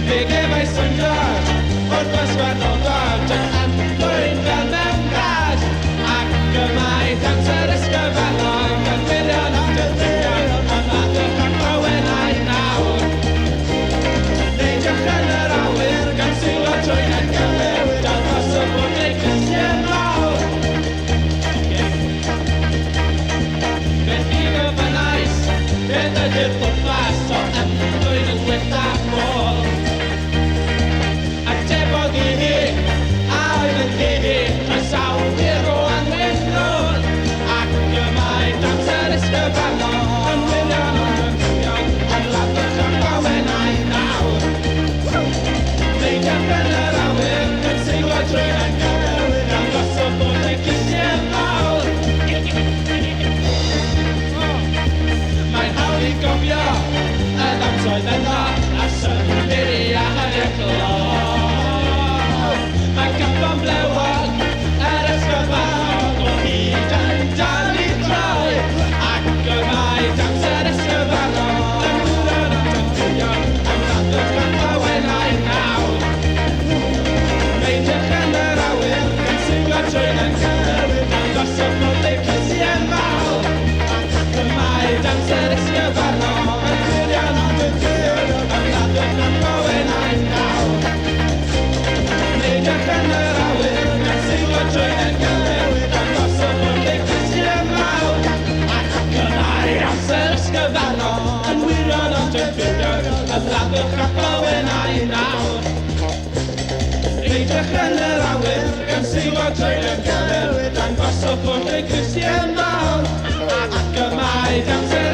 Fe gefai syndod o'r ysgwennol god yn anfwyn fel mewn gad ac ymau danser ysgyfarnog yn wirion ond yn ddion am adrych ac owenau nawr Neidiwch yn yr awyr gan silo trwy'n enghyfyr dan dros y bwyd ei Christian mawr Beth i gyfynais, beth ydy'r pwrpas o ymddwyn yn gwyllt a bol Ac tebog i hi, a oedd yn hi y sawl hir o anwynrwn Ac ymau damser ysgyfarnog yn wirion ond yn ddion am ladwch ac owenau nawr Neidiwch yn yr awyr yn seilo trwy'n enghyfyr gan dros y bwyd ei Christian mawr Mae'n hawl i gofio y ddamsoedd yno a synnwyr i ar y clo Mae gyffon blewog yr ysgyfarnog o hyd yn dal i droi ac ymau damser ysgyfarnog yn wirion ond yn ddion am ddadwch ac owenau nawr Neidiwch yn yr awyr gan singlo trwy'n enghyfyr gan dros y bwyd ei Christian mawr Ymau damser ysgyfarnog yn wirion ond yn ddion am ddadwch ac owenau nawr Neidiwch yn yr awyr gan singlo trwy'n enghyfyr gan dros y bwyd ei Christian mawr ac ymau damser ysgyfarnog yn wirion ond yn ddion am ddadwch ac owenau nawr Neidiwch yn yr awyr gan silo trwy'n enghyfyr dan gosod bwyd ei Christian mawr ac ymau damser